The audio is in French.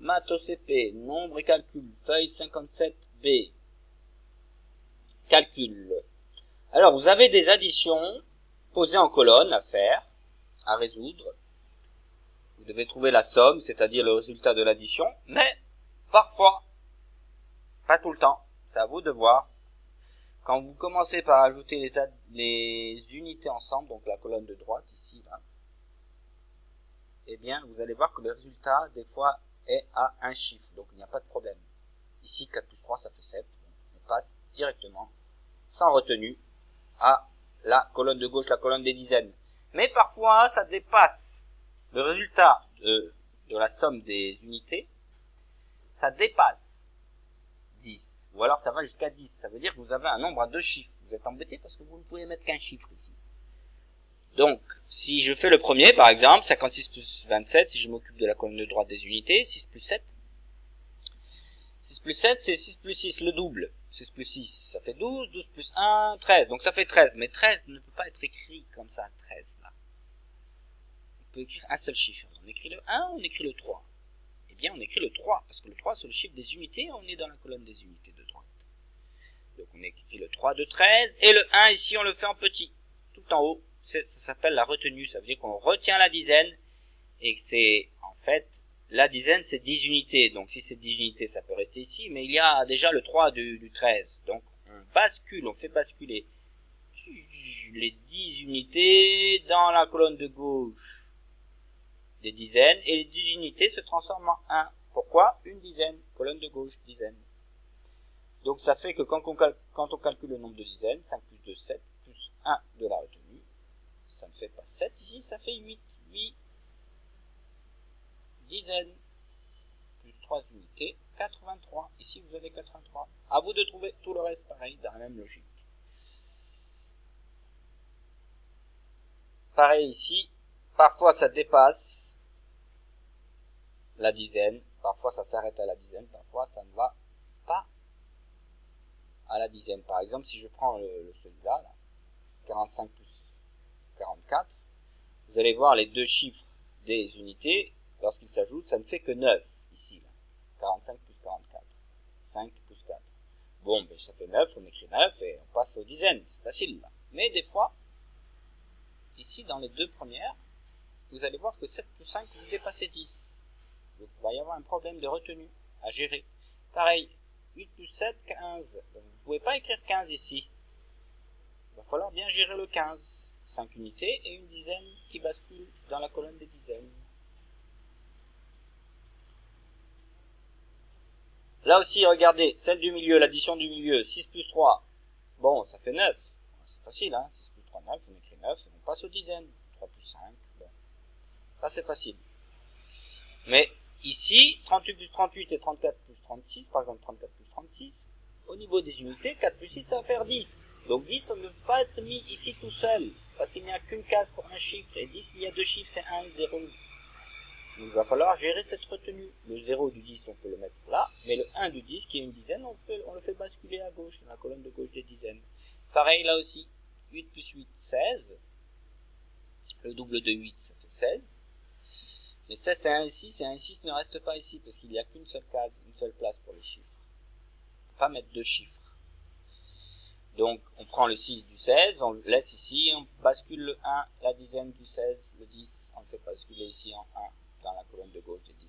maths OCP, nombre et calcul, feuille 57B. Calcul. Alors, vous avez des additions posées en colonne à faire, à résoudre. Vous devez trouver la somme, c'est-à-dire le résultat de l'addition, mais parfois, pas tout le temps, c'est à vous de voir. Quand vous commencez par ajouter les unités ensemble, donc la colonne de droite ici, là, eh bien, vous allez voir que le résultat, des fois, est à un chiffre, donc il n'y a pas de problème. Ici, 4 plus 3, ça fait 7. On passe directement, sans retenue, à la colonne de gauche, la colonne des dizaines. Mais parfois, ça dépasse le résultat de la somme des unités, ça dépasse 10. Ou alors ça va jusqu'à 10. Ça veut dire que vous avez un nombre à 2 chiffres. Vous êtes embêté parce que vous ne pouvez mettre qu'un chiffre ici. Donc, si je fais le premier, par exemple, 56 plus 27, si je m'occupe de la colonne de droite des unités, 6 plus 7. 6 plus 7, c'est 6 plus 6, le double. 6 plus 6, ça fait 12, 12 plus 1, 13. Donc ça fait 13. Mais 13 ne peut pas être écrit comme ça, 13, là. On peut écrire un seul chiffre. On écrit le 1, on écrit le 3. Eh bien, on écrit le 3, parce que le 3, c'est le chiffre des unités, on est dans la colonne des unités de droite. Donc on écrit le 3 de 13, et le 1, ici, on le fait en petit, tout en haut. Ça s'appelle la retenue, ça veut dire qu'on retient la dizaine, et que c'est, en fait, la dizaine, c'est 10 unités. Donc si c'est 10 unités, ça peut rester ici, mais il y a déjà le 3 du 13. Donc on bascule, on fait basculer les 10 unités dans la colonne de gauche des dizaines, et les 10 unités se transforment en 1. Pourquoi? Une dizaine, colonne de gauche, dizaine. Donc ça fait que quand on calcule le nombre de dizaines, 5 plus 2, 7, plus 1 de la retenue, ça ne fait pas 7 ici, ça fait 8. 8 dizaines, plus 3 unités, 83. Ici vous avez 83. À vous de trouver tout le reste pareil, dans la même logique. Pareil ici, parfois ça dépasse la dizaine, parfois ça s'arrête à la dizaine, parfois ça ne va pas à la dizaine. Par exemple, si je prends celui-là, 45 plus 44, vous allez voir les deux chiffres des unités, lorsqu'ils s'ajoutent, ça ne fait que 9, ici, là. 45 plus 44, 5 plus 4. Bon, ben ça fait 9, on écrit 9, et on passe aux dizaines, c'est facile, là. Mais des fois, ici, dans les deux premières, vous allez voir que 7 plus 5, vous dépassez 10. Donc il va y avoir un problème de retenue à gérer. Pareil, 8 plus 7, 15. Donc, vous ne pouvez pas écrire 15 ici. Il va falloir bien gérer le 15. 5 unités et une dizaine qui bascule dans la colonne des dizaines. Là aussi, regardez, celle du milieu, l'addition du milieu, 6 plus 3. Bon, ça fait 9. C'est facile, hein. 6 plus 3, 9, on écrit 9, et on passe aux dizaines. 3 plus 5, bon. Ça, c'est facile. Mais ici, 38 plus 38 et 34 plus 36, par exemple 34 plus 36, au niveau des unités, 4 plus 6, ça va faire 10. Donc 10, ça ne peut pas être mis ici tout seul, parce qu'il n'y a qu'une case pour un chiffre, et 10, il y a deux chiffres, c'est 1 et 0. Donc il va falloir gérer cette retenue. Le 0 du 10, on peut le mettre là, mais le 1 du 10, qui est une dizaine, on le fait basculer à gauche, dans la colonne de gauche des dizaines. Pareil là aussi, 8 plus 8, 16. Le double de 8, ça fait 16. Mais ça, c'est 1 et 6, et 1 et 6 ne reste pas ici, parce qu'il n'y a qu'une seule case, une seule place pour les chiffres. On ne peut pas mettre deux chiffres. Donc, on prend le 6 du 16, on le laisse ici, on bascule le 1, la dizaine du 16, le 10, on le fait basculer ici en 1, dans la colonne de gauche des 10.